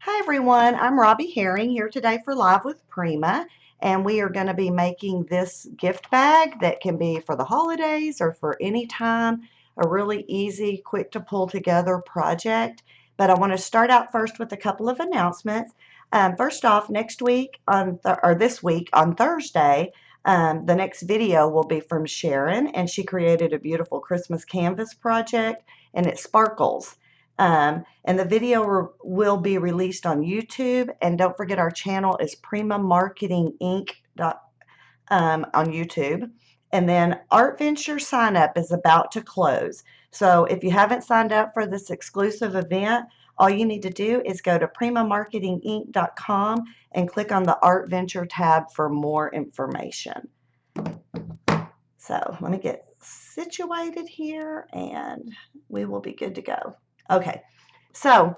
Hi everyone, I'm Robbie Herring here today for Live with Prima, and we are going to be making this gift bag that can be for the holidays or for any time, a really easy, quick to pull together project. But I want to start out first with a couple of announcements. First off, next week or this week on Thursday, the next video will be from Sharon, and she created a beautiful Christmas canvas project, and it sparkles. And the video will be released on YouTube. And don't forget, our channel is Prima Marketing Inc. On YouTube. And then Art Venture sign up is about to close. So if you haven't signed up for this exclusive event, all you need to do is go to primamarketinginc.com and click on the Art Venture tab for more information. So let me get situated here and we will be good to go. Okay, so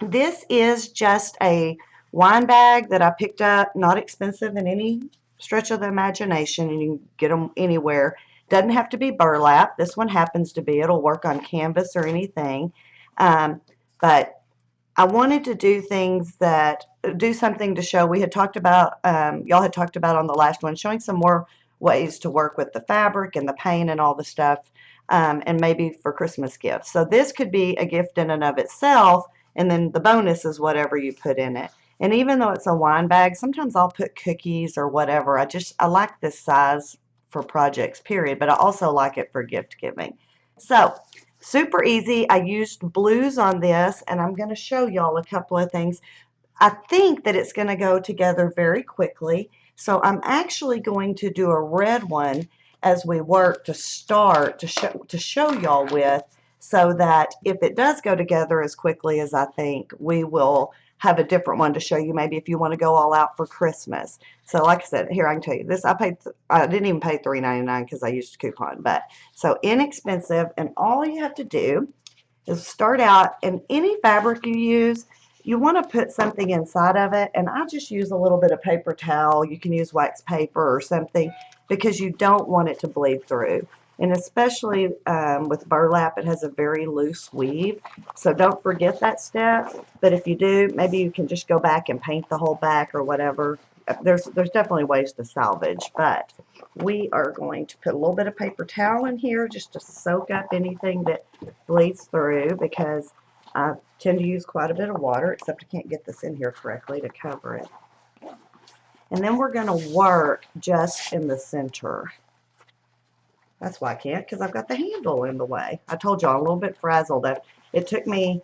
this is just a wine bag that I picked up, not expensive in any stretch of the imagination, and you can get them anywhere. Doesn't have to be burlap. This one happens to be. It'll work on canvas or anything. But I wanted to do something to show. We had talked about, y'all had talked about on the last one, showing some more ways to work with the fabric and the paint and all the stuff, and maybe for Christmas gifts. So this could be a gift in and of itself, and then the bonus is whatever you put in it. And even though it's a wine bag, sometimes I'll put cookies or whatever. I like this size for projects, period, but I also like it for gift giving. So super easy. I used blues on this, and I'm going to show y'all a couple of things. I think that it's going to go together very quickly. So I'm actually going to do a red one as we work to start to show y'all with, so that if it does go together as quickly as I think, we will have a different one to show you, maybe if you want to go all out for Christmas. So like I said, here I can tell you this. I didn't even pay $3.99 because I used a coupon, but so inexpensive, and all you have to do is start out, and any fabric you use, you want to put something inside of it, and I just use a little bit of paper towel. You can use wax paper or something because you don't want it to bleed through. And especially with burlap, it has a very loose weave, so don't forget that step. But if you do, maybe you can just go back and paint the whole back or whatever. There's definitely ways to salvage, but we are going to put a little bit of paper towel in here just to soak up anything that bleeds through, because I tend to use quite a bit of water, except I can't get this in here correctly to cover it. And then we're going to work just in the center. That's why I can't, because I've got the handle in the way. I told y'all I'm a little bit frazzled. It took me,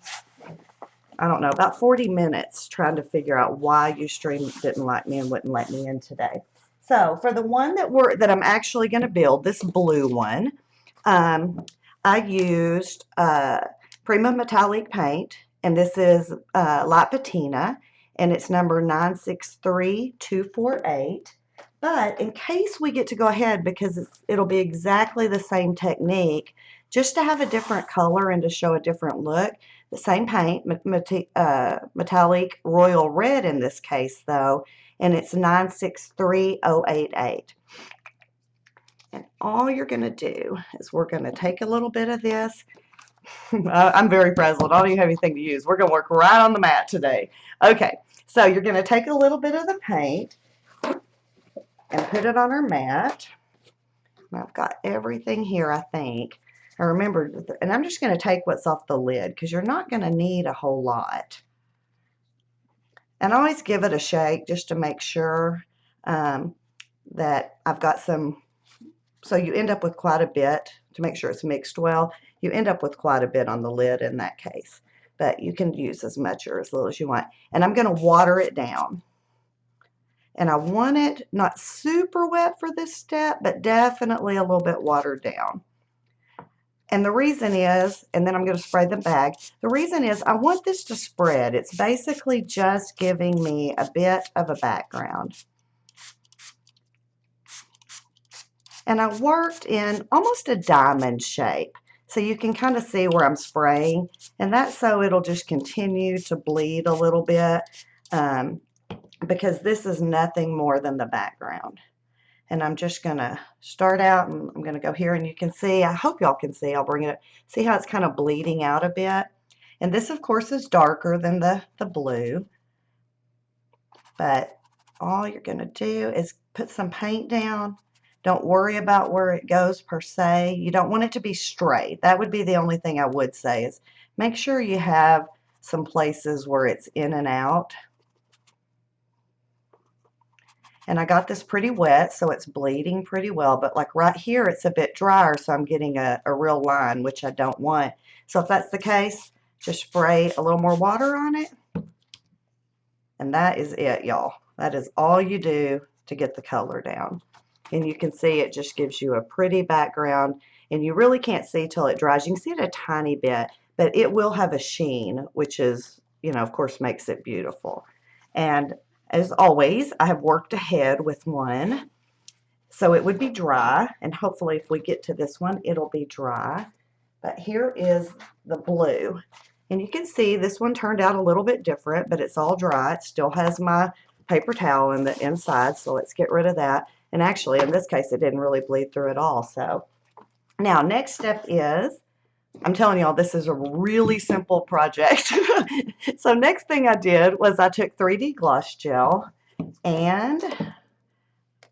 I don't know, about 40 minutes trying to figure out why Ustream didn't like me and wouldn't let me in today. So for the one that I'm actually going to build, this blue one, I used Prima Metallique paint, and this is light patina, and it's number 963248. But in case we get to go ahead, because it'll be exactly the same technique, just to have a different color and to show a different look, the same paint, Metallique Royal Red in this case though, and it's 963088. And all you're going to do is we're going to take a little bit of this. I'm very frazzled. I don't even have anything to use. We're going to work right on the mat today. Okay, so you're going to take a little bit of the paint and put it on our mat. I've got everything here, I think. I remember, and I'm just going to take what's off the lid because you're not going to need a whole lot. And I always give it a shake just to make sure that I've got some. So you end up with quite a bit to make sure it's mixed well. You end up with quite a bit on the lid in that case. But you can use as much or as little as you want. And I'm going to water it down. And I want it not super wet for this step, but definitely a little bit watered down. And the reason is, and then I'm going to spray the bag, the reason is I want this to spread. It's basically just giving me a bit of a background. And I worked in almost a diamond shape, so you can kind of see where I'm spraying, and that's so it'll just continue to bleed a little bit, because this is nothing more than the background. And I'm just going to start out, and I'm going to go here, and you can see, I hope y'all can see, I'll bring it up, see how it's kind of bleeding out a bit. And this, of course, is darker than the blue. But all you're going to do is put some paint down. Don't worry about where it goes per se. You don't want it to be straight. That would be the only thing I would say is make sure you have some places where it's in and out. And I got this pretty wet, so it's bleeding pretty well. But like right here, it's a bit drier, so I'm getting a real line, which I don't want. So if that's the case, just spray a little more water on it. And that is it, y'all. That is all you do to get the color down. And you can see it just gives you a pretty background, and you really can't see till it dries. You can see it a tiny bit, but it will have a sheen, which is, you know, of course, makes it beautiful. And as always, I have worked ahead with one, so it would be dry, and hopefully if we get to this one, it'll be dry. But here is the blue. And you can see this one turned out a little bit different, but it's all dry. It still has my paper towel in the inside, so let's get rid of that. And actually, in this case, it didn't really bleed through at all. So now, next step is, I'm telling y'all, this is a really simple project. So next thing I did was I took 3D gloss gel and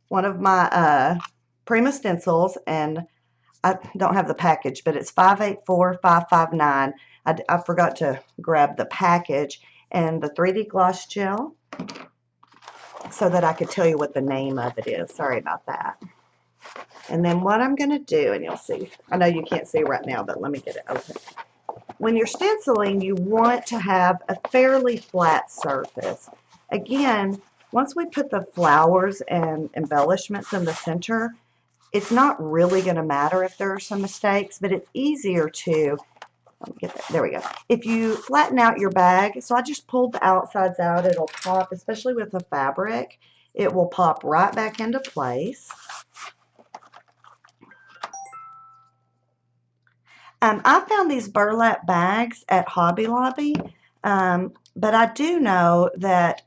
one of my Prima stencils, and I don't have the package, but it's 584559. I forgot to grab the package and the 3D gloss gel so that I could tell you what the name of it is. Sorry about that. And then what I'm going to do, and you'll see, I know you can't see right now, but let me get it open. When you're stenciling, you want to have a fairly flat surface. Again, once we put the flowers and embellishments in the center, it's not really going to matter if there are some mistakes, but it's easier to, let me get that, there we go. If you flatten out your bag, so I just pulled the outsides out, it'll pop, especially with the fabric, it will pop right back into place. I found these burlap bags at Hobby Lobby, but I do know that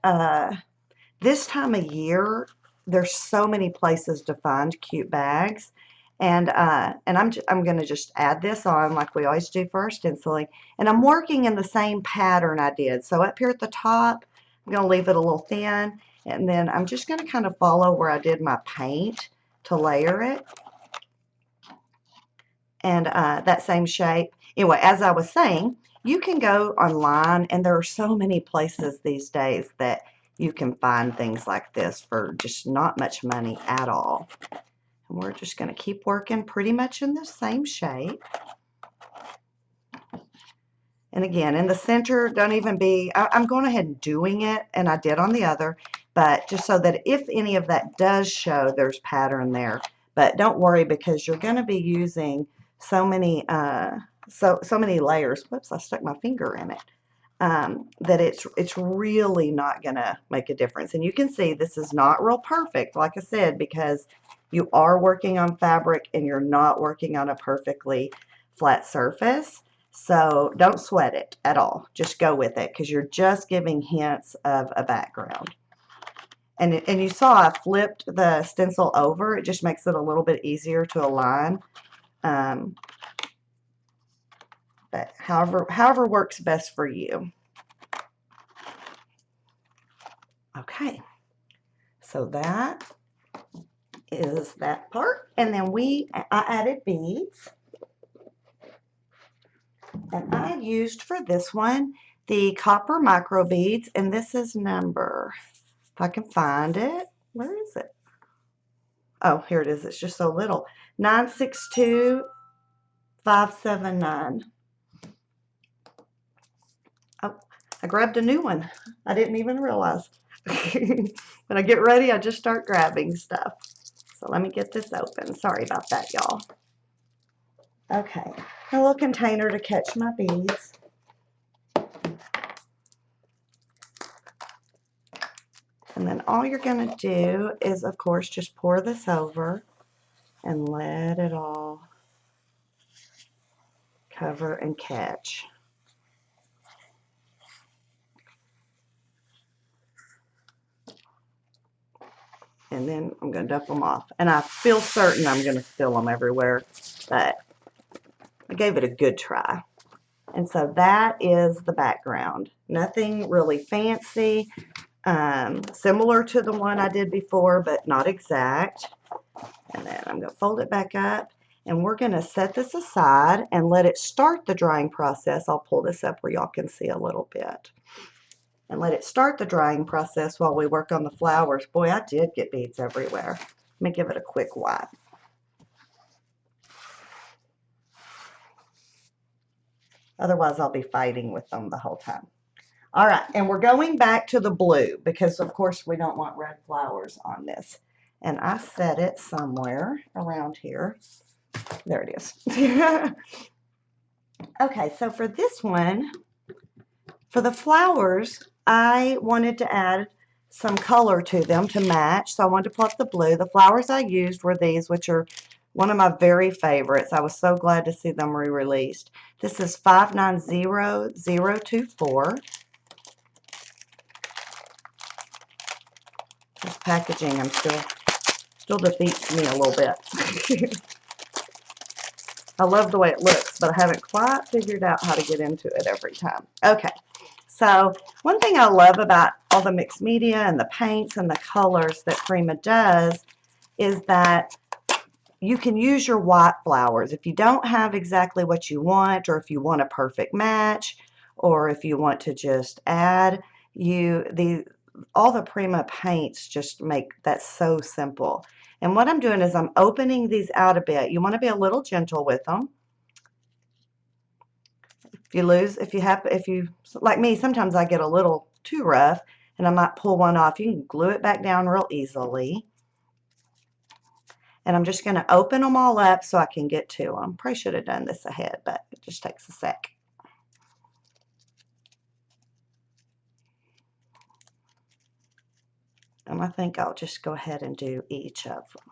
this time of year, there's so many places to find cute bags. And I'm going to just add this on like we always do for our stenciling. And I'm working in the same pattern I did. So up here at the top, I'm going to leave it a little thin. And then I'm just going to kind of follow where I did my paint to layer it. And that same shape. Anyway, as I was saying, you can go online, and there are so many places these days that you can find things like this for just not much money at all. And we're just going to keep working pretty much in the same shape. And again, in the center, don't even be, I'm going ahead and doing it, and I did on the other, but just so that if any of that does show, there's pattern there. But don't worry, because you're going to be using so many many layers. Whoops, I stuck my finger in it. That it's really not going to make a difference. And you can see this is not real perfect, like I said, because you are working on fabric and you're not working on a perfectly flat surface. So don't sweat it at all. Just go with it, because you're just giving hints of a background. And you saw I flipped the stencil over. It just makes it a little bit easier to align. But however works best for you. Okay, so that is that part. And then I added beads. And I used for this one the copper micro beads, and this is number, if I can find it, where is it? Oh, here it is. It's just so little. 962579. Oh, I grabbed a new one. I didn't even realize. When I get ready, I just start grabbing stuff. So let me get this open. Sorry about that, y'all. Okay, a little container to catch my beads. And then all you're going to do is, of course, just pour this over and let it all cover and catch. And then I'm going to dump them off. And I feel certain I'm going to spill them everywhere, but I gave it a good try. And so that is the background. Nothing really fancy, similar to the one I did before, but not exact. And then I'm going to fold it back up, and we're going to set this aside and let it start the drying process. I'll pull this up where y'all can see a little bit. And let it start the drying process while we work on the flowers. Boy, I did get beads everywhere. Let me give it a quick wipe. Otherwise, I'll be fighting with them the whole time. All right, and we're going back to the blue because, of course, we don't want red flowers on this. And I set it somewhere around here. There it is. Okay, so for this one, for the flowers, I wanted to add some color to them to match. So I wanted to pull up the blue. The flowers I used were these, which are one of my very favorites. I was so glad to see them re-released. This is 590024. This packaging still defeats me a little bit. I love the way it looks, but I haven't quite figured out how to get into it every time. Okay, so one thing I love about all the mixed media and the paints and the colors that Prima does is that you can use your white flowers. If you don't have exactly what you want, or if you want a perfect match, or if you want to just add, all the Prima paints just make that so simple. And what I'm doing is I'm opening these out a bit. You want to be a little gentle with them. If you like me, sometimes I get a little too rough and I might pull one off. You can glue it back down real easily. And I'm just going to open them all up so I can get to them. Probably should have done this ahead, but it just takes a sec. And I think I'll just go ahead and do each of them.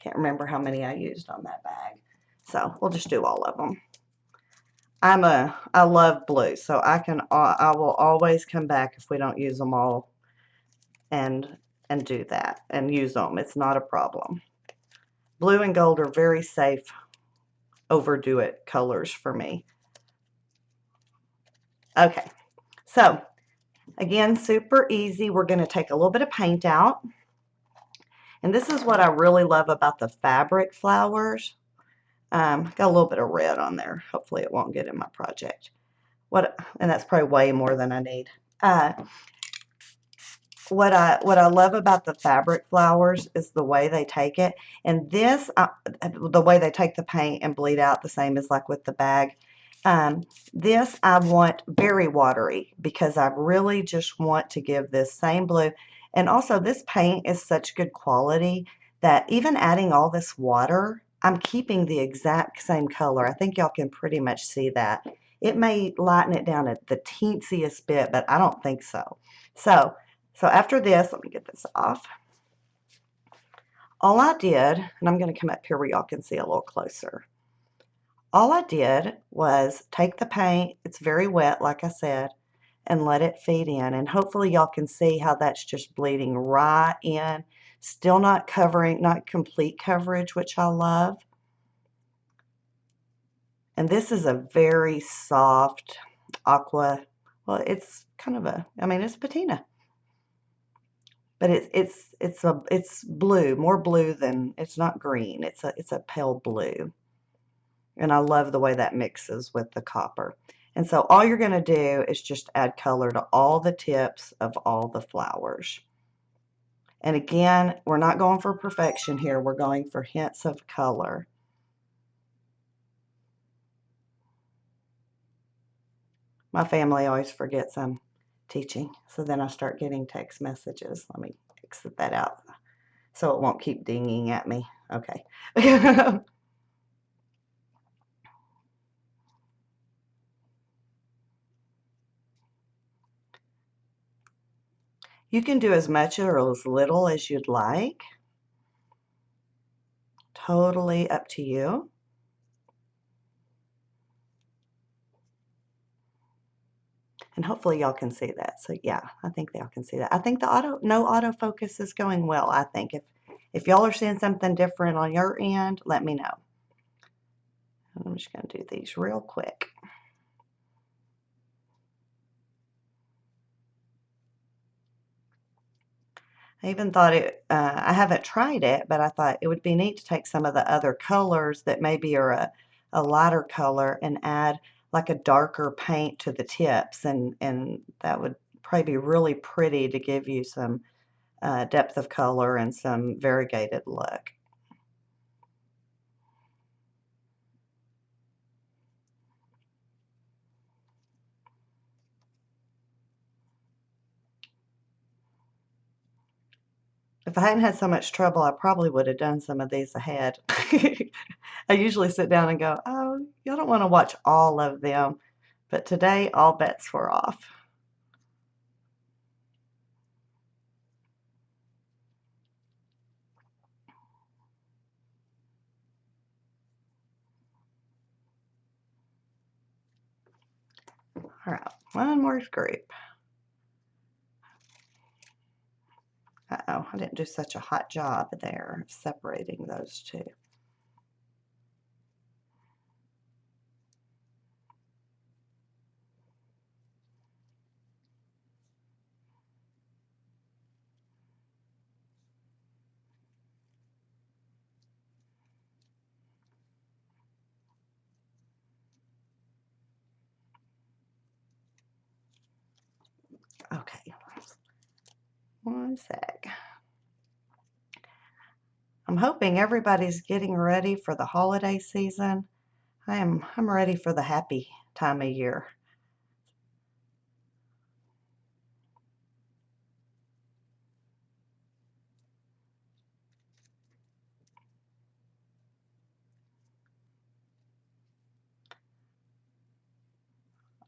Can't remember how many I used on that bag. So we'll just do all of them. I love blue, so I will always come back if we don't use them all and do that and use them. It's not a problem. Blue and gold are very safe, overdo it colors for me. Okay, so again, super easy. We're going to take a little bit of paint out. And this is what I really love about the fabric flowers. Got a little bit of red on there. Hopefully it won't get in my project. And that's probably way more than I need. What I love about the fabric flowers is the way they take it. And this, the way they take the paint and bleed out the same as like with the bag. This I want very watery because I really just want to give this same blue. And also this paint is such good quality that even adding all this water, I'm keeping the exact same color. I think y'all can pretty much see that. It may lighten it down at the teensiest bit, but I don't think so. So after this, let me get this off. All I did, and I'm going to come up here where y'all can see a little closer. All I did was take the paint, it's very wet like I said, and let it feed in. And hopefully y'all can see how that's just bleeding right in. Still not covering, not complete coverage, which I love. And this is a very soft aqua, well, it's kind of a, I mean, it's patina. But it's blue, more blue than, it's not green. It's a pale blue. And I love the way that mixes with the copper. And so all you're going to do is just add color to all the tips of all the flowers. And again, we're not going for perfection here. We're going for hints of color. My family always forgets I'm teaching. So then I start getting text messages. Let me exit that out so it won't keep dinging at me. Okay. You can do as much or as little as you'd like. Totally up to you. And hopefully y'all can see that. So yeah, I think y'all can see that. I think the no autofocus is going well. I think if y'all are seeing something different on your end, let me know. I'm just going to do these real quick. I even thought I haven't tried it, but I thought it would be neat to take some of the other colors that maybe are a lighter color and add like a darker paint to the tips, and that would probably be really pretty to give you some depth of color and some variegated look. If I hadn't had so much trouble, I probably would have done some of these ahead. I usually sit down and go, oh, y'all don't want to watch all of them, but today all bets were off. All right, one more group. Uh-oh, I didn't do such a hot job there of separating those two. Okay, one sec. I'm hoping everybody's getting ready for the holiday season. I'm ready for the happy time of year.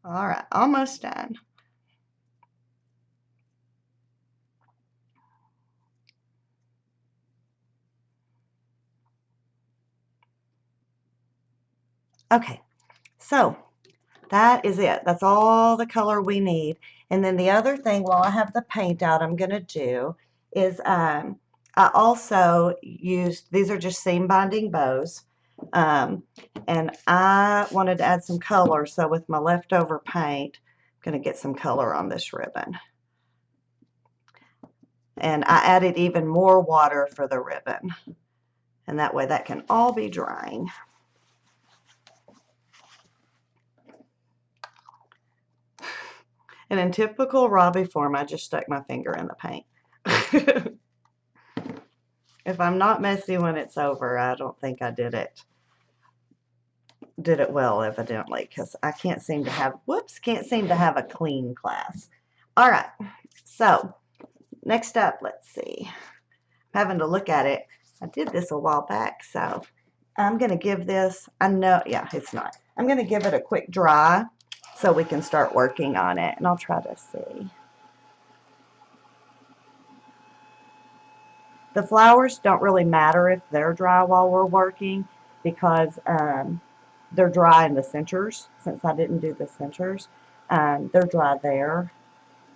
All right, almost done. Okay, so that is it. That's all the color we need. And then the other thing, while I have the paint out, I'm going to do is I also used, these are just seam binding bows. And I wanted to add some color. So with my leftover paint, I'm going to get some color on this ribbon. And I added even more water for the ribbon. And that way that can all be drying. And in typical Robbie form, I just stuck my finger in the paint. If I'm not messy when it's over, I don't think I did it well, evidently, because I can't seem to have, can't seem to have a clean class. All right, so next up, let's see. I'm having to look at it. I did this a while back, so I'm going to give this, I know, yeah, it's not. I'm going to give it a quick dry so we can start working on it, and I'll try to see. The flowers don't really matter if they're dry while we're working because they're dry in the centers. Since I didn't do the centers, they're dry there,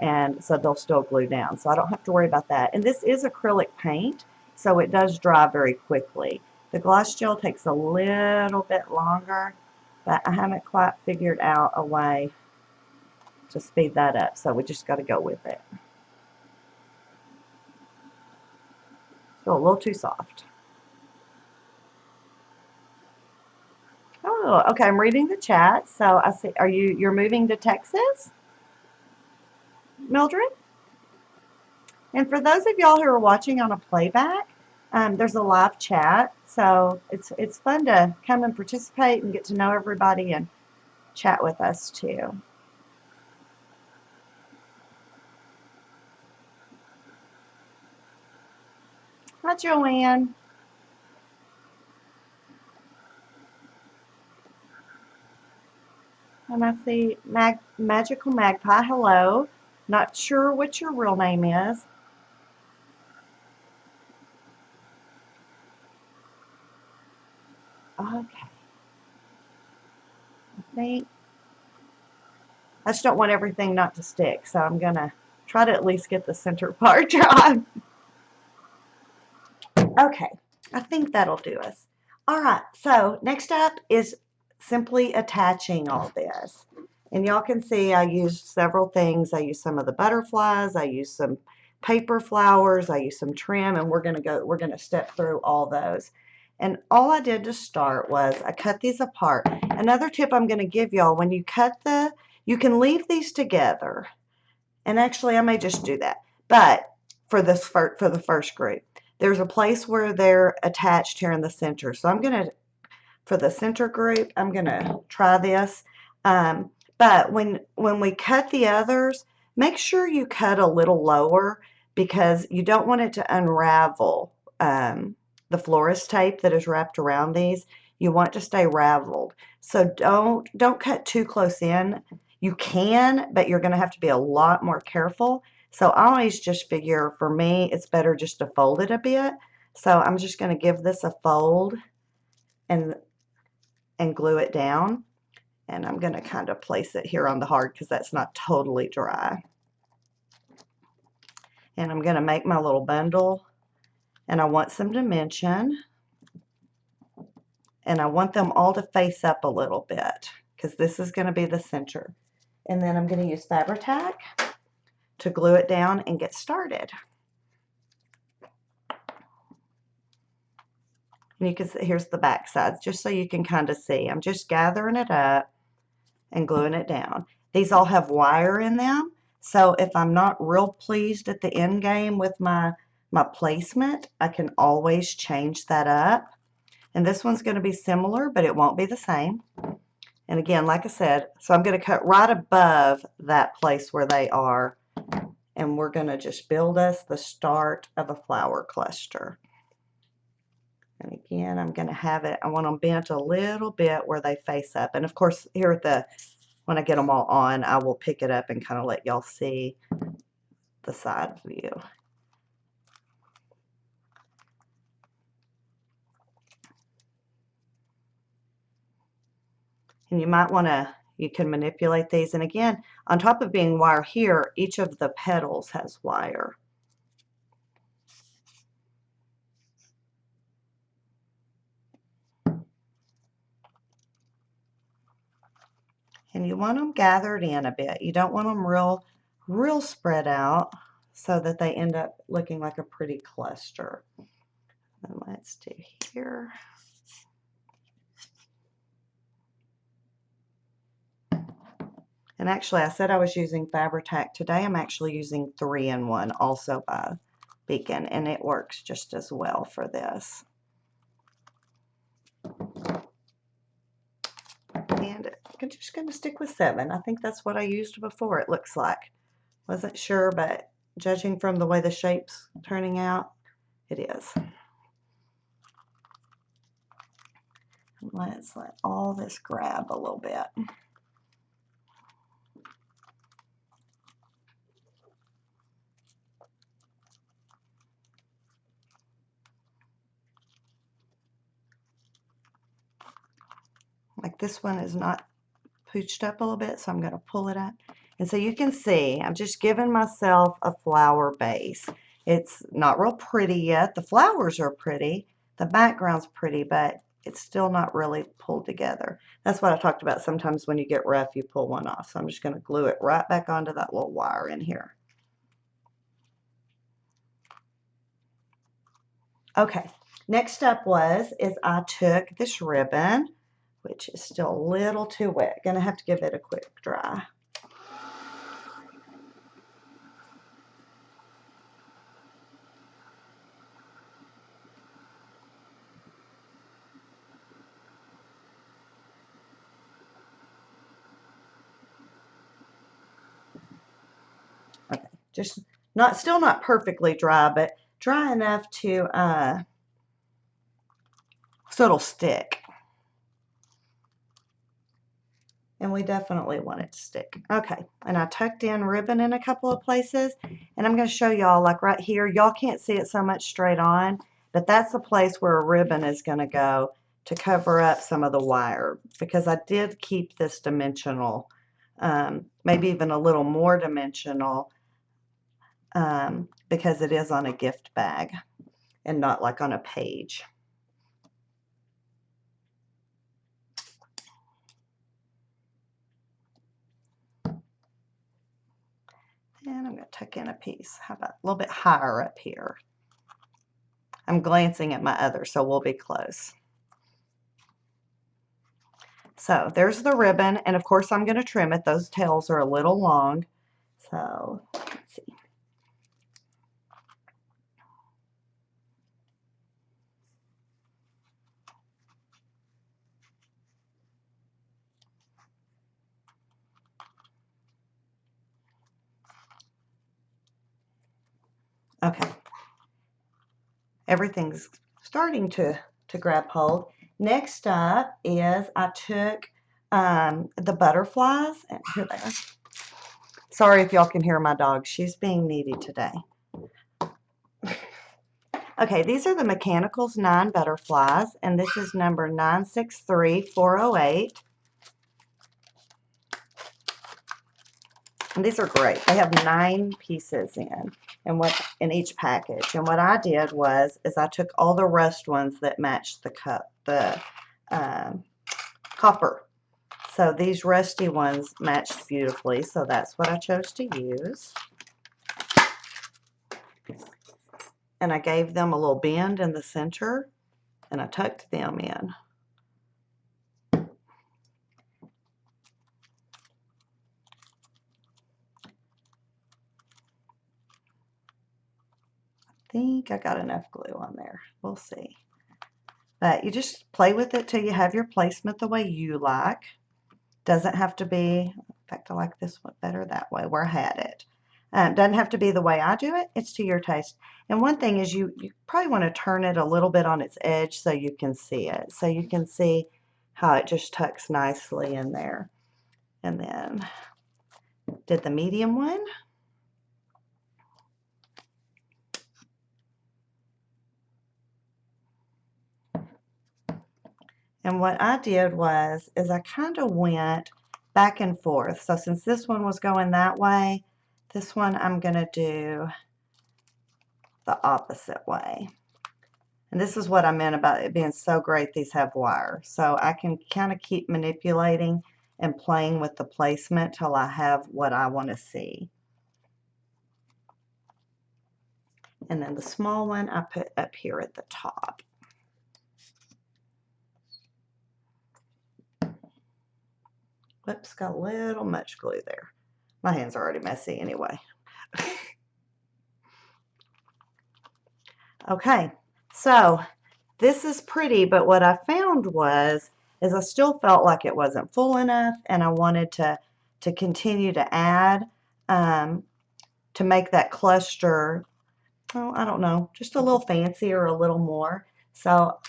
and so they'll still glue down. So I don't have to worry about that. And this is acrylic paint, so it does dry very quickly. The gloss gel takes a little bit longer, but I haven't quite figured out a way to speed that up, so we just got to go with it. Still a little too soft. Oh, okay. I'm reading the chat. So I see. You're moving to Texas, Mildred? And for those of y'all who are watching on a playback, there's a live chat. So it's fun to come and participate and get to know everybody and chat with us too. Hi, Joanne. And I see Magical Magpie. Hello. Not sure what your real name is. Okay. I just don't want everything not to stick, so I'm gonna try to at least get the center part dry. Okay, I think that'll do us. All right, so next up is simply attaching all this. And y'all can see I used several things. I used some of the butterflies. I used some paper flowers, I used some trim, and we're gonna step through all those. And all I did to start was I cut these apart. Another tip I'm gonna give y'all, when you cut you can leave these together. And actually I may just do that. But for the first group, there's a place where they're attached here in the center. So for the center group, I'm gonna try this. But when we cut the others, make sure you cut a little lower because you don't want it to unravel the florist tape that is wrapped around these. You want it to stay raveled. So don't cut too close in. You can, but you're gonna have to be a lot more careful. So I always just figure, for me, it's better just to fold it a bit. So I'm just gonna give this a fold and glue it down. And I'm going to kind of place it here on the hard because that's not totally dry. And I'm going to make my little bundle, and I want some dimension, and I want them all to face up a little bit because this is going to be the center. And then I'm going to use Fabri-Tac to glue it down and get started. And you can see, here's the back side, just so you can kind of see. I'm just gathering it up and gluing it down. These all have wire in them, so if I'm not real pleased at the end game with my placement, I can always change that up. And this one's going to be similar, but it won't be the same. And again, like I said, so I'm going to cut right above that place where they are, and we're going to just build us the start of a flower cluster. And again, I'm going to have it, I want them bent a little bit where they face up. And of course, here at when I get them all on, I will pick it up and kind of let y'all see the side view. And you might want to, you can manipulate these. And again, on top of being wire here, each of the petals has wire. And you want them gathered in a bit. You don't want them real spread out so that they end up looking like a pretty cluster. And let's do here. And actually, I said I was using Fabri-Tac. Today I'm actually using 3-in-1, also by Beacon, and it works just as well for this. And I'm just going to stick with 7. I think that's what I used before, it looks like. Wasn't sure, but judging from the way the shape's turning out, it is. Let's let all this grab a little bit. Like this one is not pooched up a little bit, so I'm going to pull it up. And so you can see I'm just giving myself a flower base. It's not real pretty yet. The flowers are pretty. The background's pretty, but it's still not really pulled together. That's what I talked about. Sometimes when you get rough, you pull one off. So I'm just going to glue it right back onto that little wire in here. Okay, next up is I took this ribbon, which is still a little too wet. Gonna have to give it a quick dry. Okay, just still not perfectly dry, but dry enough to so it'll stick. And we definitely want it to stick. Okay, and I tucked in ribbon in a couple of places, and I'm going to show y'all, like right here, y'all can't see it so much straight on, but that's the place where a ribbon is going to go to cover up some of the wire, because I did keep this dimensional, maybe even a little more dimensional, because it is on a gift bag and not like on a page. And I'm going to tuck in a piece. How about a little bit higher up here? I'm glancing at my other, so we'll be close. So there's the ribbon, and of course I'm going to trim it. Those tails are a little long. So let's see. Okay. Everything's starting to grab hold. Next up is I took the butterflies, and here they are. Sorry if y'all can hear my dog. She's being needy today. Okay, these are the Mechanicals 9 butterflies, and this is number 963408. And these are great. They have 9 pieces in each package. And what I did was I took all the rust ones that matched the copper. So these rusty ones matched beautifully, so that's what I chose to use. And I gave them a little bend in the center, and I tucked them in. I think I got enough glue on there. We'll see. But you just play with it till you have your placement the way you like. Doesn't have to be, in fact, I like this one better that way where I had it. Doesn't have to be the way I do it. It's to your taste. And one thing is you probably want to turn it a little bit on its edge so you can see it. So you can see how it just tucks nicely in there. And then did the medium one. And what I did was I kind of went back and forth. So since this one was going that way, this one I'm going to do the opposite way. And this is what I meant about it being so great these have wire. So I can kind of keep manipulating and playing with the placement till I have what I want to see. And then the small one I put up here at the top. Whoops, got a little much glue there. My hands are already messy anyway. Okay, so this is pretty, but what I found was I still felt like it wasn't full enough, and I wanted to continue to add to make that cluster, oh, I don't know, just a little fancier, a little more. So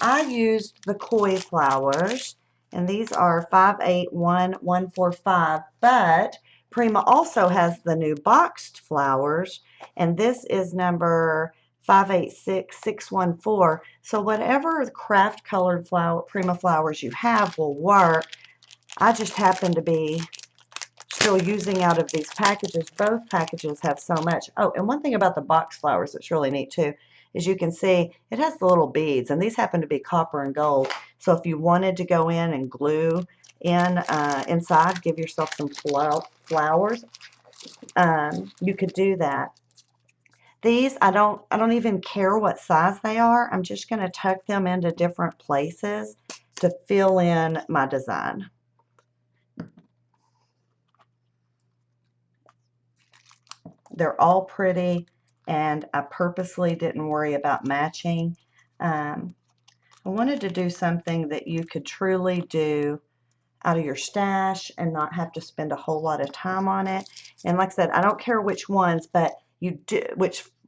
I used the Coy Flowers, and these are 581145, but Prima also has the new boxed flowers, and this is number 586614. So whatever craft colored Prima Flowers you have will work. I just happen to be still using out of these packages. Both packages have so much. Oh, and one thing about the box flowers that's really neat too is you can see it has the little beads, and these happen to be copper and gold. So if you wanted to go in and glue in inside, give yourself some flowers, you could do that. These I don't even care what size they are. I'm just going to tuck them into different places to fill in my design. They're all pretty, and I purposely didn't worry about matching. I wanted to do something that you could truly do out of your stash and not have to spend a whole lot of time on it. And like I said, I don't care which ones, but you do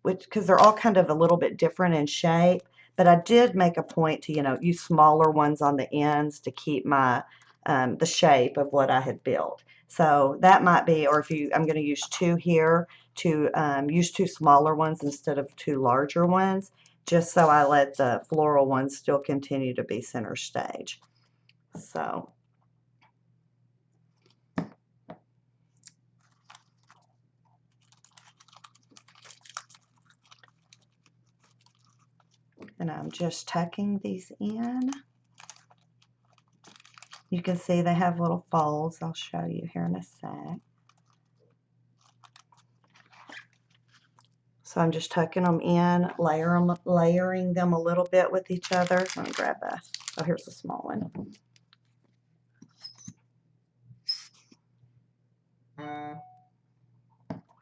because they're all kind of a little bit different in shape. But I did make a point to use smaller ones on the ends to keep my the shape of what I had built. So that might be, or I'm going to use 2 here, to use 2 smaller ones instead of 2 larger ones, just so I let the floral ones still continue to be center stage. So and I'm just tucking these in. You can see they have little folds. I'll show you here in a sec. So I'm just tucking them in, layering them a little bit with each other. Let me grab a, oh, here's a small one.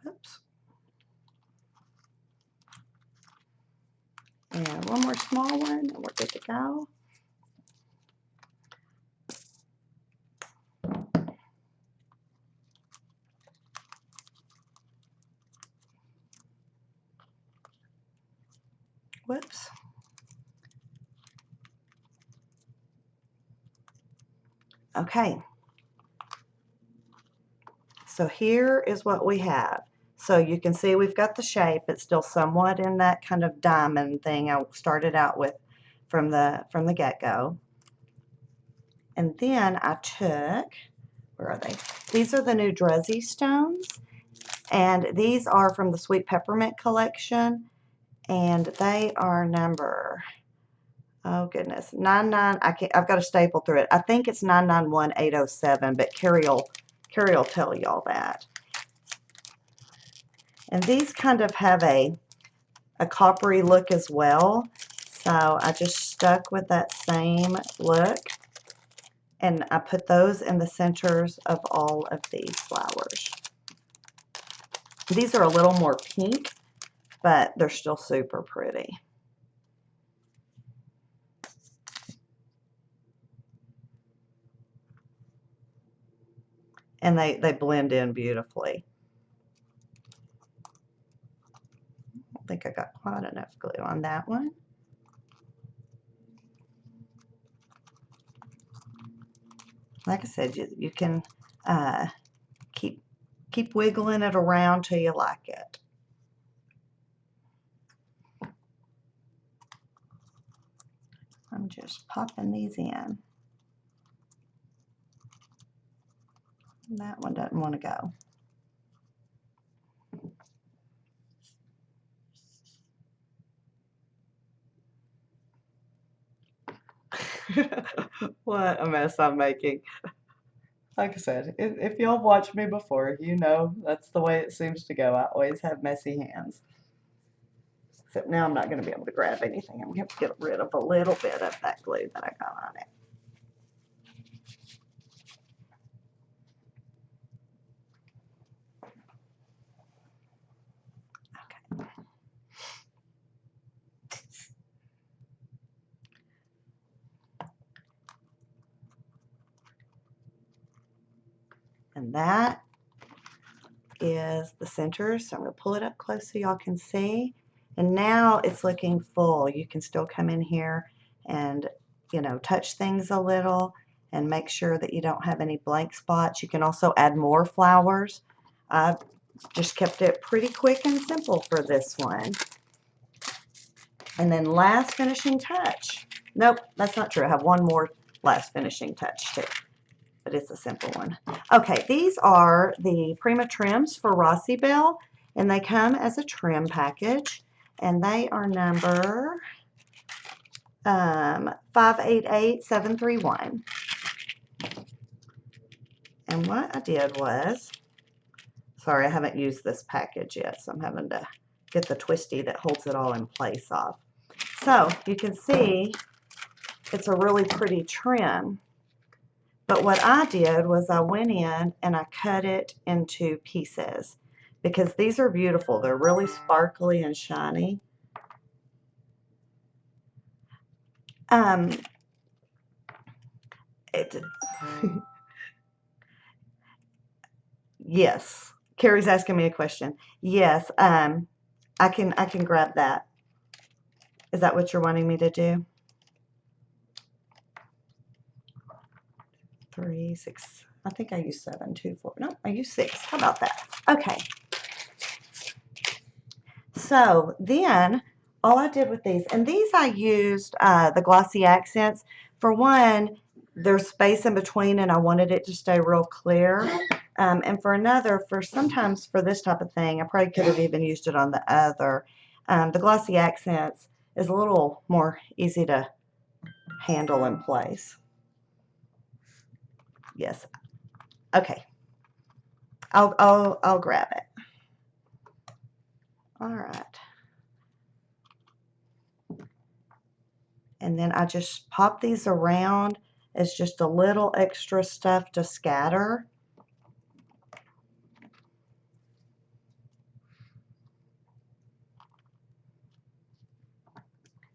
Oops. And one more small one, and we're good to go. Whoops. Okay. So here is what we have. So you can see we've got the shape. It's still somewhat in that kind of diamond thing I started out with from the get-go. And then I took, where are they? These are the new Druzy stones. And these are from the Sweet Peppermint collection. And they are number, oh goodness, 99, I've got a staple through it. I think it's 991807, but Carrie will tell y'all that. And these kind of have a coppery look as well. So I just stuck with that same look. And I put those in the centers of all of these flowers. These are a little more pink, but they're still super pretty. And they blend in beautifully. I don't think I got quite enough glue on that one. Like I said, you can keep wiggling it around till you like it. I'm just popping these in. That one doesn't want to go. What a mess I'm making. Like I said, if y'all watched me before, you know that's the way it seems to go. I always have messy hands. Except now I'm not going to be able to grab anything. I'm going to have to get rid of a little bit of that glue that I got on it. Okay. And that is the center. So I'm going to pull it up close so y'all can see. And now it's looking full. You can still come in here and, you know, touch things a little and make sure that you don't have any blank spots. You can also add more flowers. I've just kept it pretty quick and simple for this one. And then last finishing touch. Nope, that's not true. I have one more last finishing touch too, but it's a simple one. Okay, these are the Prima trims for Rossibelle, and they come as a trim package, and they are number 588731. And what I did was, sorry, I haven't used this package yet, so I'm having to get the twisty that holds it all in place off. So you can see it's a really pretty trim. But what I did was I went in and I cut it into pieces because these are beautiful. They're really sparkly and shiny. Yes. Carrie's asking me a question. Yes, I can grab that. Is that what you're wanting me to do? 3, 6. I think I used 7, 2, 4. No, I used 6. How about that? Okay. So then all I did with these, and these I used the glossy accents. For one, there's space in between and I wanted it to stay real clear. And for another, sometimes for this type of thing, I probably could have even used it on the other. The glossy accents is a little more easy to handle in place. Yes. Okay. I'll grab it. All right. And then I just pop these around as just a little extra stuff to scatter.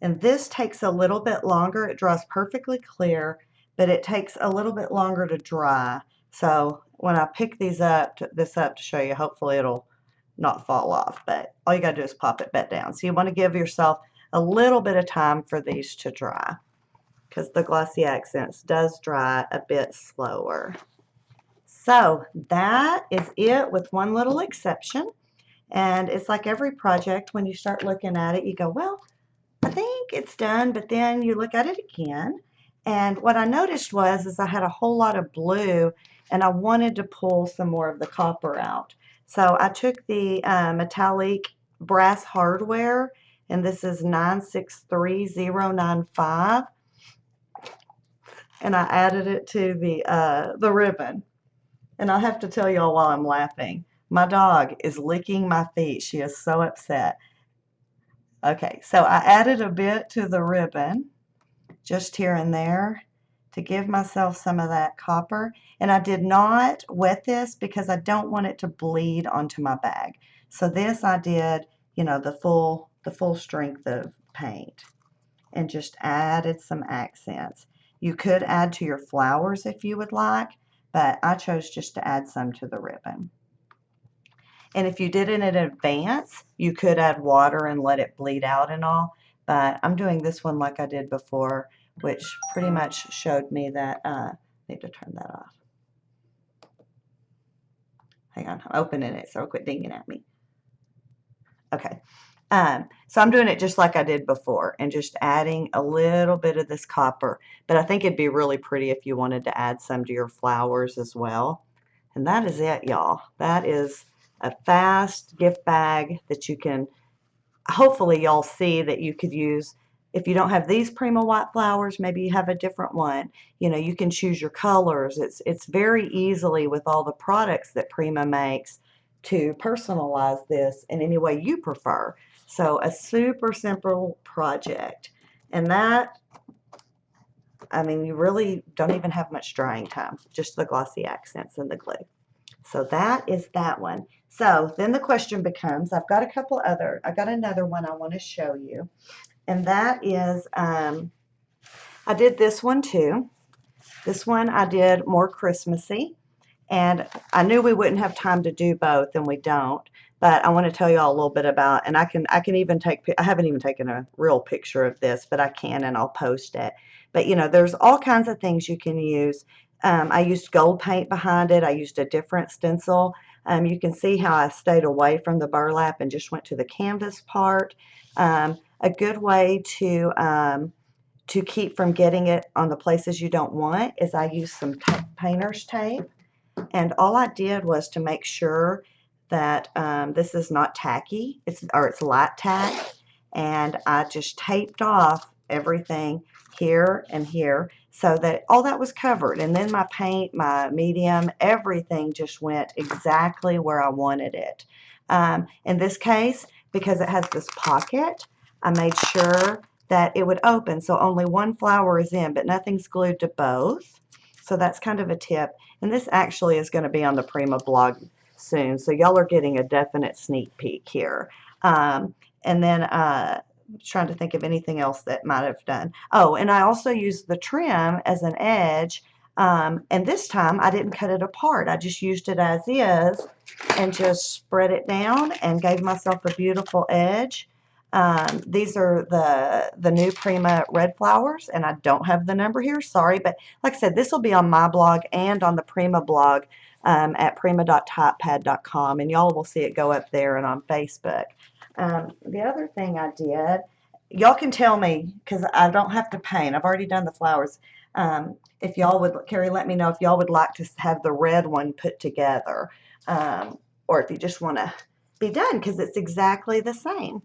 And this takes a little bit longer. It dries perfectly clear, but it takes a little bit longer to dry. So when I pick this up to show you, hopefully it'll not fall off, but all you gotta do is pop it back down. So you want to give yourself a little bit of time for these to dry, because the glossy accents does dry a bit slower. So that is it, with one little exception. And it's like every project, when you start looking at it, you go, well, I think it's done, but then you look at it again. And what I noticed is I had a whole lot of blue, and I wanted to pull some more of the copper out. So I took the Metallique brass hardware, and this is 963095, and I added it to the ribbon. And I have to tell y'all while I'm laughing, my dog is licking my feet. She is so upset. Okay, so I added a bit to the ribbon, just here and there, to give myself some of that copper. And I did not wet this because I don't want it to bleed onto my bag. So this I did, you know, the full strength of paint, and just added some accents. You could add to your flowers if you would like, but I chose just to add some to the ribbon. And if you did it in advance, you could add water and let it bleed out and all. But I'm doing this one like I did before, which pretty much showed me that, I need to turn that off. Hang on, I'm opening it so it'll quit dinging at me. Okay. So I'm doing it just like I did before, and just adding a little bit of this copper. But I think it'd be really pretty if you wanted to add some to your flowers as well. And that is it, y'all. That is a fast gift bag that you can, hopefully y'all see that you could use. If you don't have these Prima white flowers, maybe you have a different one. You know, you can choose your colors. It's very easily, with all the products that Prima makes, to personalize this in any way you prefer. So a super simple project. And that, I mean, you really don't even have much drying time, just the glossy accents and the glue. So that is that one. So then the question becomes, I got another one I want to show you. And that is, I did this one too. This one I did more Christmassy. And I knew we wouldn't have time to do both, and we don't. But I want to tell you all a little bit about, and I can even take, I haven't even taken a real picture of this, but I can, and I'll post it. But you know, there's all kinds of things you can use. I used gold paint behind it. I used a different stencil. You can see how I stayed away from the burlap and just went to the canvas part. A good way to keep from getting it on the places you don't want is I used some painter's tape. And all I did was to make sure that this is not tacky, it's light tack, and I just taped off everything here and here so that all that was covered. And then my paint, my medium, everything just went exactly where I wanted it. In this case, because it has this pocket, I made sure that it would open so only one flower is in, but nothing's glued to both. So that's kind of a tip. And this actually is going to be on the Prima blog soon, so y'all are getting a definite sneak peek here. And then trying to think of anything else that might have done. Oh, and I also used the trim as an edge, and this time I didn't cut it apart. I just used it as is and just spread it down and gave myself a beautiful edge. These are the new Prima red flowers, and I don't have the number here, sorry, but like I said, this will be on my blog and on the Prima blog at prima.typepad.com, and y'all will see it go up there and on Facebook. The other thing I did, y'all can tell me, because I don't have to paint, I've already done the flowers. If y'all would, Carrie, let me know if y'all would like to have the red one put together, or if you just want to be done, because it's exactly the same.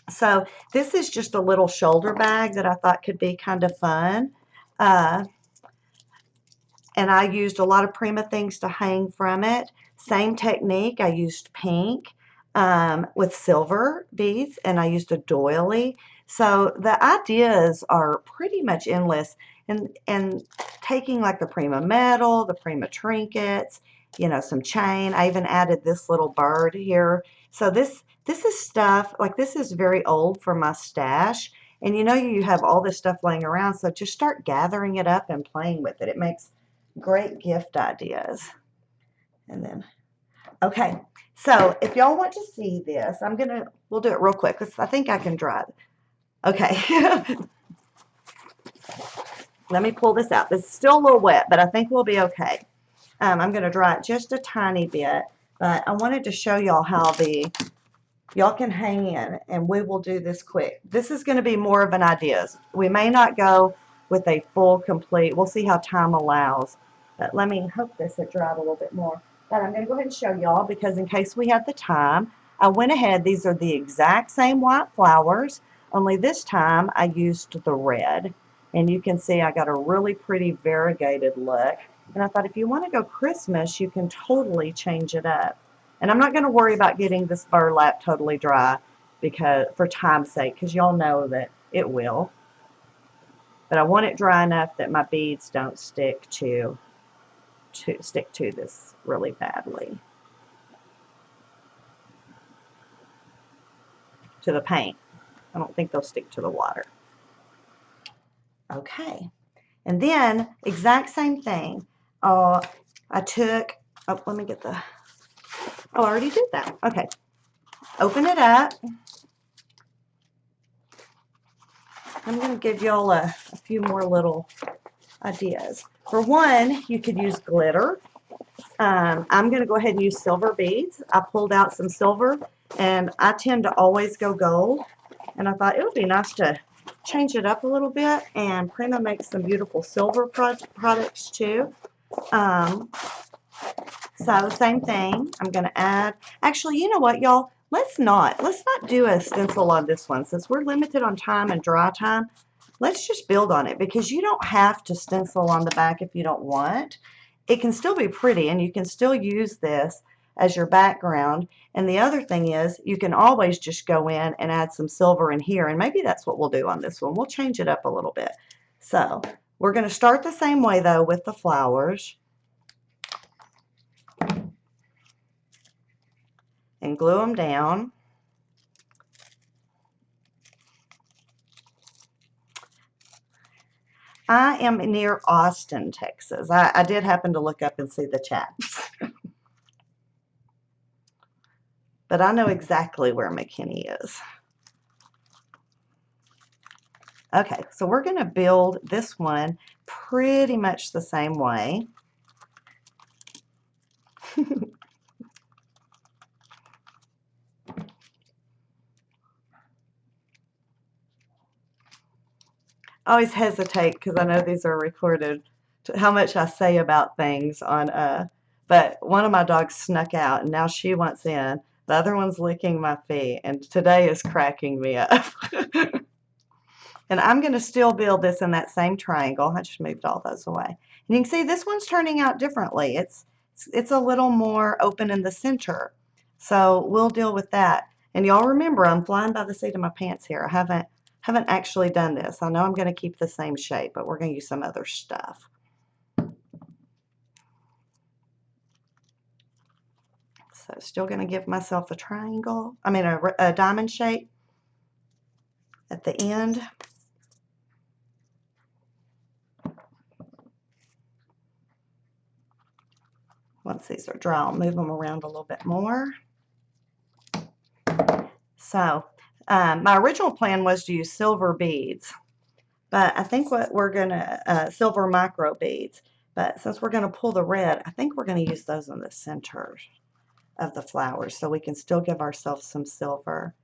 So this is just a little shoulder bag that I thought could be kind of fun. And I used a lot of Prima things to hang from it. Same technique. I used pink with silver beads, and I used a doily. So the ideas are pretty much endless, and taking like the Prima metal, the Prima trinkets, you know, some chain. I even added this little bird here. So this is stuff, like this is very old for my stash. And you know, you have all this stuff laying around, so just start gathering it up and playing with it. It makes great gift ideas. And then, okay, so if y'all want to see this, we'll do it real quick because I think I can draw it. Okay. Let me pull this out. This is still a little wet, but I think we'll be okay. I'm going to dry it just a tiny bit, but I wanted to show y'all how y'all can hang in, and we will do this quick. This is going to be more of an ideas. We may not go with a full, complete. We'll see how time allows. But let me hope this had dried a little bit more. But I'm going to go ahead and show y'all because in case we have the time, I went ahead. These are the exact same white flowers, only this time I used the red. And you can see I got a really pretty variegated look. And I thought if you want to go Christmas, you can totally change it up. And I'm not going to worry about getting this burlap totally dry because for time's sake, because y'all know that it will. But I want it dry enough that my beads don't stick to this really badly. To the paint. I don't think they'll stick to the water. Okay. And then, exact same thing. I took, oh, let me get the, oh, I already did that. Okay. Open it up. I'm going to give y'all a few more little ideas. For one, you could use glitter. I'm going to go ahead and use silver beads. I pulled out some silver, and I tend to always go gold. And I thought it would be nice to change it up a little bit, and Prima makes some beautiful silver products too. So same thing. I'm going to add, actually, you know what, y'all? Let's not do a stencil on this one. Since we're limited on time and dry time, let's just build on it because you don't have to stencil on the back if you don't want. It can still be pretty, and you can still use this as your background. And the other thing is you can always just go in and add some silver in here, and maybe that's what we'll do on this one. We'll change it up a little bit. So we're going to start the same way though with the flowers and glue them down. I am near Austin, Texas. I did happen to look up and see the chat. But I know exactly where McKinney is. Okay, so we're going to build this one pretty much the same way. I always hesitate because I know these are recorded, how much I say about things on, but one of my dogs snuck out and now she wants in. The other one's licking my feet, and today is cracking me up. And I'm going to still build this in that same triangle. I just moved all those away. And you can see this one's turning out differently. It's a little more open in the center. So we'll deal with that. And y'all remember, I'm flying by the seat of my pants here. I haven't actually done this. I know I'm going to keep the same shape, but we're going to use some other stuff. So still going to give myself a triangle, a diamond shape at the end. Once these are dry, I'll move them around a little bit more. So my original plan was to use silver beads, but I think what we're going to, silver micro beads, but since we're going to pull the red, I think we're going to use those in the center of the flowers so we can still give ourselves some silver.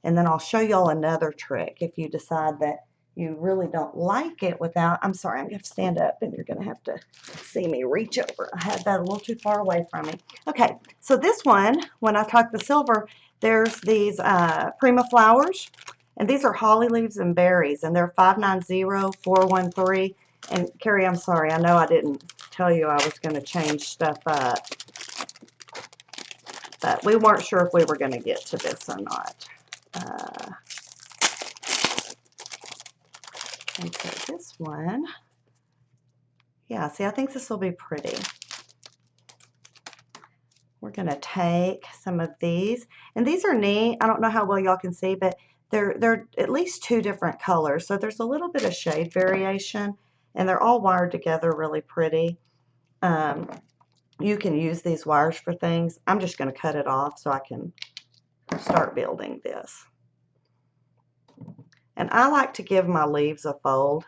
And then I'll show y'all another trick if you decide that you really don't like it without, I'm sorry, I'm going to have to stand up and you're going to have to see me reach over. I had that a little too far away from me. Okay, so this one, when I talk the silver, there's these Prima Flowers, and these are holly leaves and berries, and they're 590413. And Carrie, I'm sorry, I know I didn't tell you I was going to change stuff up, but we weren't sure if we were going to get to this or not. And so this one, yeah, see, I think this will be pretty. We're going to take some of these, and these are neat. I don't know how well y'all can see, but they're at least 2 different colors, so there's a little bit of shade variation, and they're all wired together really pretty. You can use these wires for things. I'm just going to cut it off so I can start building this. And I like to give my leaves a fold.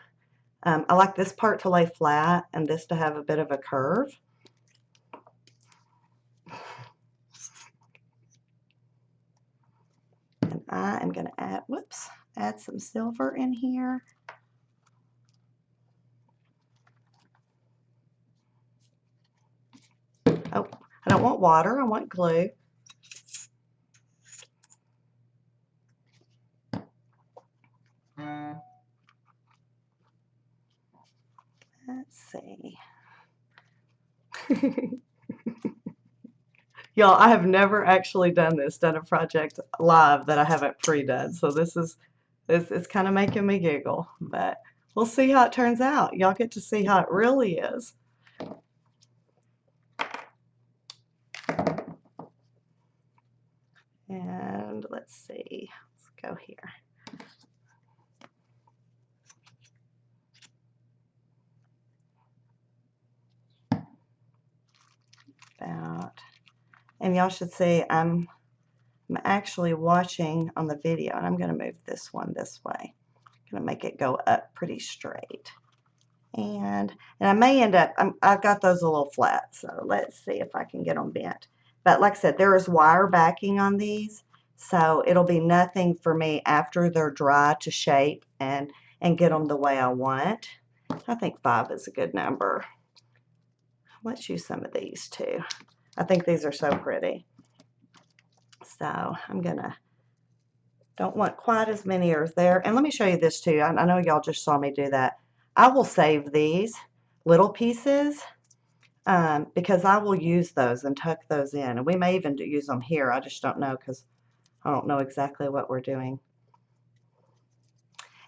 I like this part to lay flat and this to have a bit of a curve. And I am going to add some silver in here. Oh, I don't want water, I want glue. Let's see. Y'all, I have never actually done a project live that I haven't pre-done. So it's kind of making me giggle, but we'll see how it turns out. Y'all get to see how it really is. And let's see, let's go here. And y'all should see I'm actually watching on the video, and I'm going to move this one this way. I'm going to make it go up pretty straight. And I may end up, I've got those a little flat, so let's see if I can get them bent. But like I said, there is wire backing on these, so it'll be nothing for me after they're dry to shape and get them the way I want. I think 5 is a good number. Let's use some of these too. I think these are so pretty. So I'm gonna, don't want quite as many as there. And let me show you this too. I know y'all just saw me do that. I will save these little pieces because I will use those and tuck those in. And we may even use them here. I just don't know because I don't know exactly what we're doing.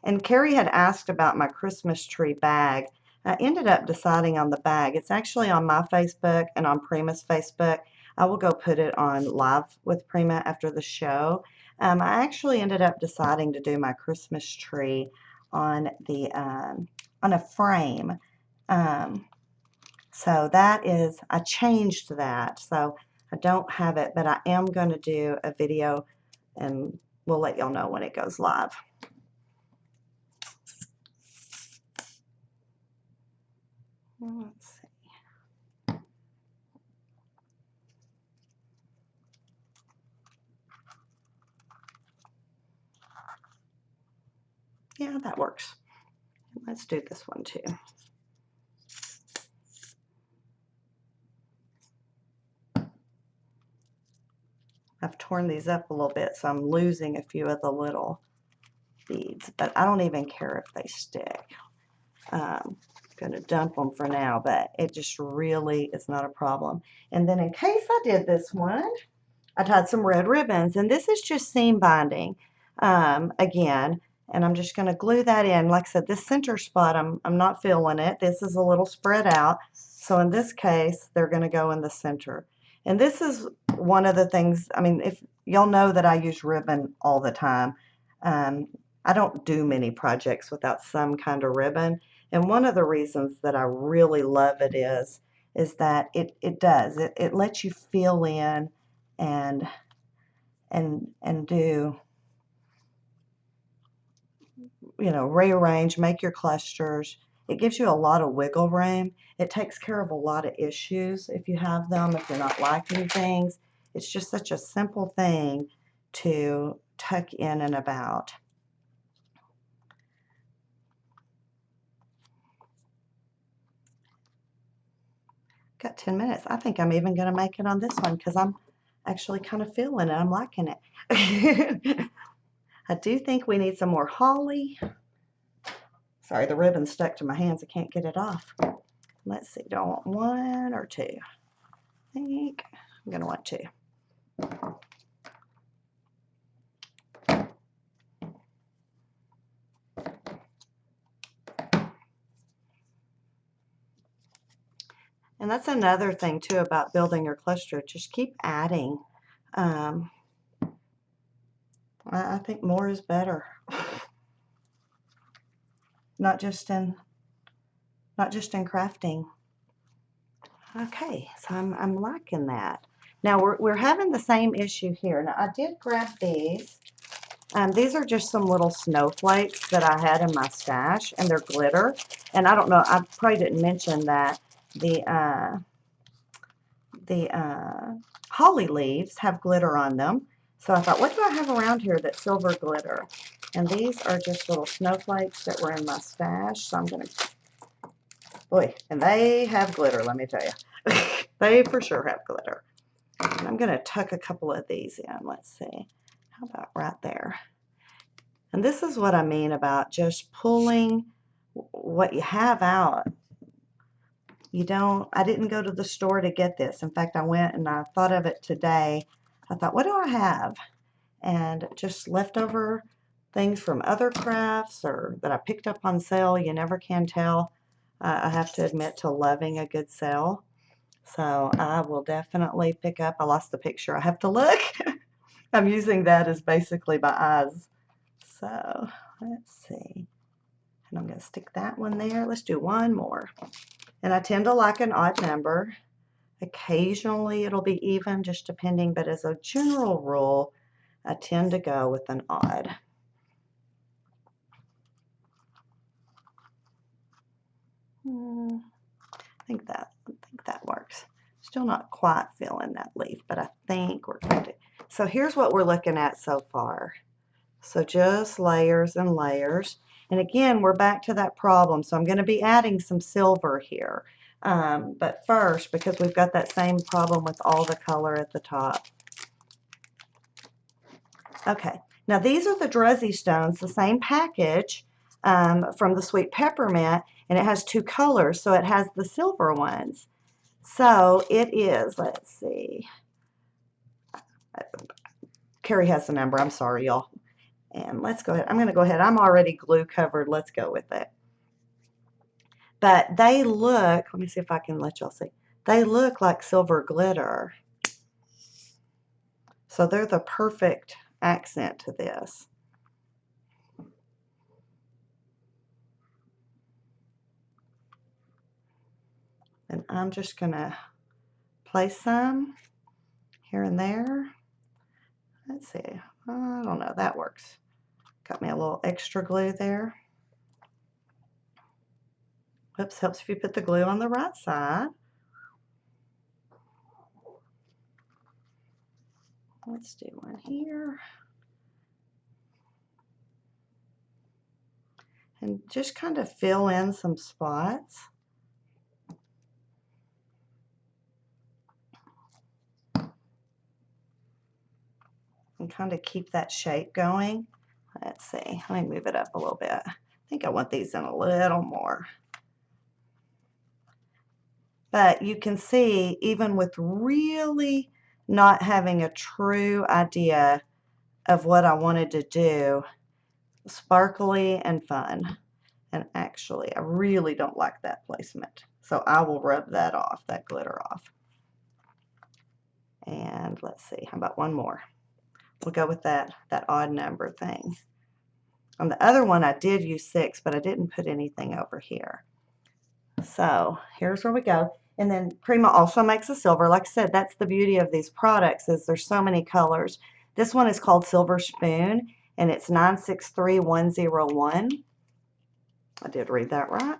And Carrie had asked about my Christmas tree bag. I ended up deciding on the bag. It's actually on my Facebook and on Prima's Facebook. I will go put it on Live with Prima after the show. I actually ended up deciding to do my Christmas tree on the on a frame. So that is, I changed that. So I don't have it, but I am going to do a video and we'll let y'all know when it goes live. Let's see. Yeah, that works. Let's do this one too. I've torn these up a little bit, so I'm losing a few of the little beads, but I don't even care if they stick. I'm going to dump them for now, but it just really is not a problem. And then in case I did this one, I tied some red ribbons, and this is just seam binding again, and I'm just going to glue that in. Like I said, this center spot, I'm not feeling it. This is a little spread out, so in this case, they're going to go in the center. And this is one of the things, I mean, if y'all know that I use ribbon all the time, I don't do many projects without some kind of ribbon. And one of the reasons that I really love it is that it lets you fill in and do, you know, rearrange, make your clusters. It gives you a lot of wiggle room. It takes care of a lot of issues if you have them, if you're not liking things. It's just such a simple thing to tuck in and about. Got 10 minutes. I think I'm even going to make it on this one because I'm actually kind of feeling it. I'm liking it. I do think we need some more holly. Sorry, the ribbon's stuck to my hands. I can't get it off. Let's see, do I want 1 or 2? I think I'm going to want 2. And that's another thing too about building your cluster. Just keep adding. I think more is better. Not just in crafting. Okay, so I'm liking that. Now we're having the same issue here. Now I did grab these. These are just some little snowflakes that I had in my stash, and they're glitter. And I don't know, I probably didn't mention that the holly leaves have glitter on them. So I thought, what do I have around here that's silver glitter? And these are just little snowflakes that were in my stash. So I'm going to, boy, and they have glitter, let me tell you. They for sure have glitter. And I'm going to tuck a couple of these in. Let's see. How about right there? And this is what I mean about just pulling what you have out. I didn't go to the store to get this. In fact, I went and I thought of it today. I thought, what do I have? And just leftover things from other crafts or that I picked up on sale. You never can tell. I have to admit to loving a good sale. So I will definitely pick up. I lost the picture. I have to look. I'm using that as basically my eyes. So let's see. And I'm going to stick that one there. Let's do one more. And I tend to like an odd number. Occasionally it'll be even, just depending, but as a general rule, I tend to go with an odd. I think that works. Still not quite feeling that leaf, but I think we're going to. So here's what we're looking at so far. So just layers and layers. And again, we're back to that problem. So I'm going to be adding some silver here. But first, because we've got that same problem with all the color at the top. Okay, now these are the Druzy stones, the same package from the Sweet Peppermint, and it has two colors, so it has the silver ones. So it is, let's see. Carrie has the number, I'm sorry, y'all. And let's go ahead. I'm going to go ahead. I'm already glue covered. Let's go with it. But they look, let me see if I can let y'all see. They look like silver glitter. So they're the perfect accent to this. And I'm just going to place some here and there. Let's see. I don't know. That works. Got me a little extra glue there. Oops, helps if you put the glue on the right side. Let's do one here. And just kind of fill in some spots. And kind of keep that shape going. Let's see. Let me move it up a little bit. I think I want these in a little more. But you can see, even with really not having a true idea of what I wanted to do, sparkly and fun. And actually, I really don't like that placement. So I will rub that off, that glitter off. And let's see, how about one more? We'll go with that odd number thing. On the other one, I did use 6, but I didn't put anything over here. So here's where we go. And then Prima also makes a silver. Like I said, that's the beauty of these products, is there's so many colors. This one is called Silver Spoon, and it's 963101. I did read that right.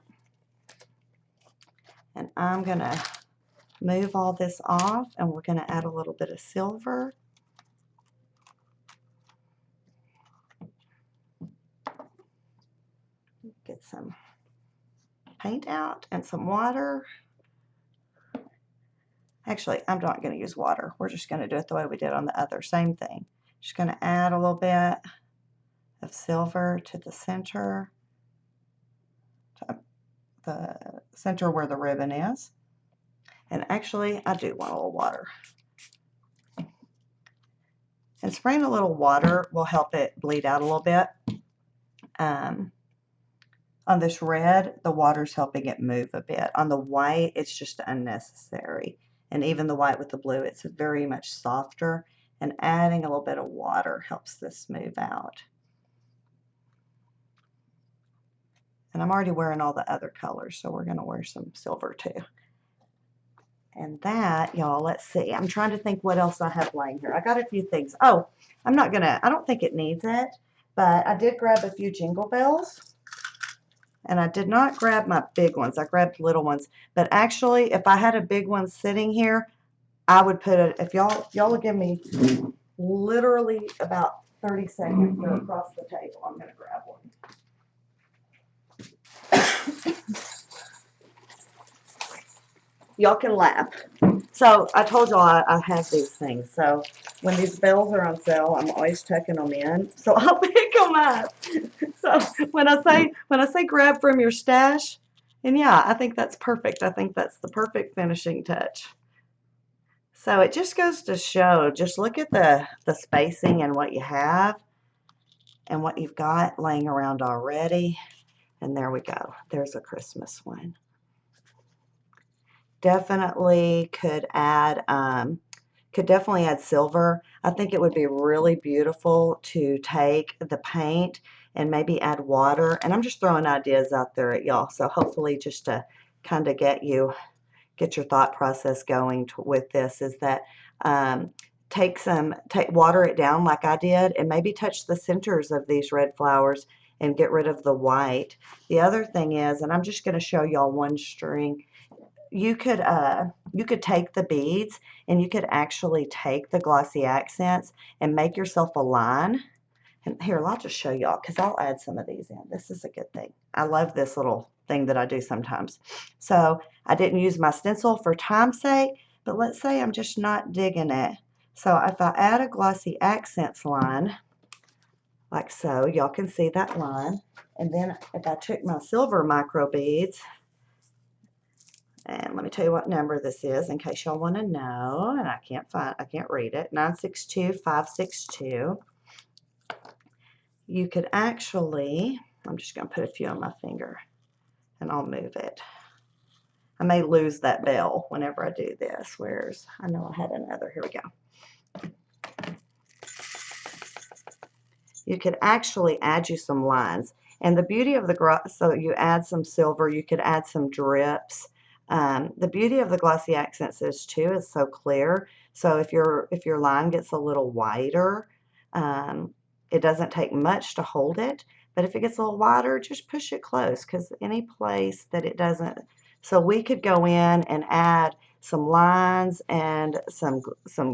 And I'm going to move all this off, and we're going to add a little bit of silver. Get some paint out and some water. Actually, I'm not going to use water. We're just going to do it the way we did on the other. Same thing. Just going to add a little bit of silver to the center. To the center where the ribbon is. And actually, I do want a little water. And spraying a little water will help it bleed out a little bit. On this red, the water's helping it move a bit. On the white, it's just unnecessary. And even the white with the blue, it's very much softer. And adding a little bit of water helps this move out. And I'm already wearing all the other colors, so we're going to wear some silver too. And that, y'all, let's see. I'm trying to think what else I have laying here. I got a few things. Oh, I don't think it needs it, but I did grab a few jingle bells. And I did not grab my big ones. I grabbed little ones. But actually, if I had a big one sitting here, I would put it, if y'all will give me literally about 30 seconds to across the table, I'm going to grab one. Y'all can laugh. So I told y'all I have these things. So when these bells are on sale, I'm always tucking them in. So I'll pick them up. So when I say grab from your stash, and yeah, I think that's perfect. I think that's the perfect finishing touch. So it just goes to show, just look at the spacing and what you have and what you've got laying around already. And there we go. There's a Christmas one. Definitely could definitely add silver. I think it would be really beautiful to take the paint and maybe add water. And I'm just throwing ideas out there at y'all. So hopefully just to kind of get your thought process going with this is that water it down like I did and maybe touch the centers of these red flowers and get rid of the white. The other thing is, and I'm just going to show y'all one string, you could take the beads and you could actually take the glossy accents and make yourself a line. And here, I'll just show y'all because I'll add some of these in. This is a good thing. I love this little thing that I do sometimes. So I didn't use my stencil for time's sake, but let's say I'm just not digging it. So if I add a glossy accents line, like so, y'all can see that line. And then if I took my silver micro beads, and let me tell you what number this is in case y'all want to know, and I can't read it, 962562. You could actually, I'm just going to put a few on my finger and I'll move it. I may lose that bell whenever I do this. I know I had another, here we go. You could actually add you some lines. And the beauty of so you add some silver, you could add some drips. The beauty of the glossy accents is so clear. So if your line gets a little wider, it doesn't take much to hold it. But if it gets a little wider, just push it close because any place that it doesn't. So we could go in and add some lines and some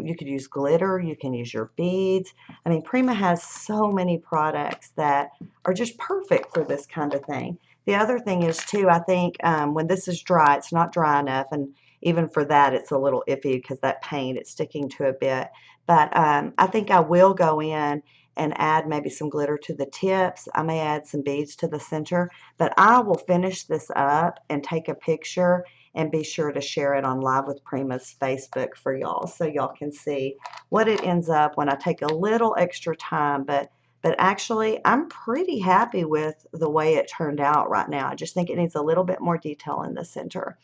you could use glitter, you can use your beads. I mean, Prima has so many products that are just perfect for this kind of thing. The other thing is too, I think when this is dry, it's not dry enough, and even for that it's a little iffy because that paint, it's sticking to a bit. But I think I will go in and add maybe some glitter to the tips. I may add some beads to the center, but I will finish this up and take a picture and be sure to share it on Live with Prima's Facebook for y'all so y'all can see what it ends up when I take a little extra time. But actually, I'm pretty happy with the way it turned out right now. I just think it needs a little bit more detail in the center.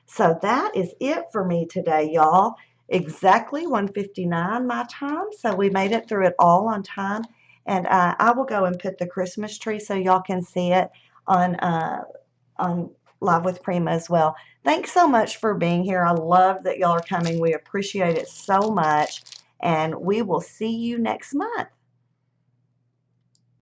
So that is it for me today, y'all. Exactly 1:59 my time. So we made it through it all on time. And I will go and put the Christmas tree so y'all can see it on Live with Prima as well. Thanks so much for being here. I love that y'all are coming. We appreciate it so much. And we will see you next month.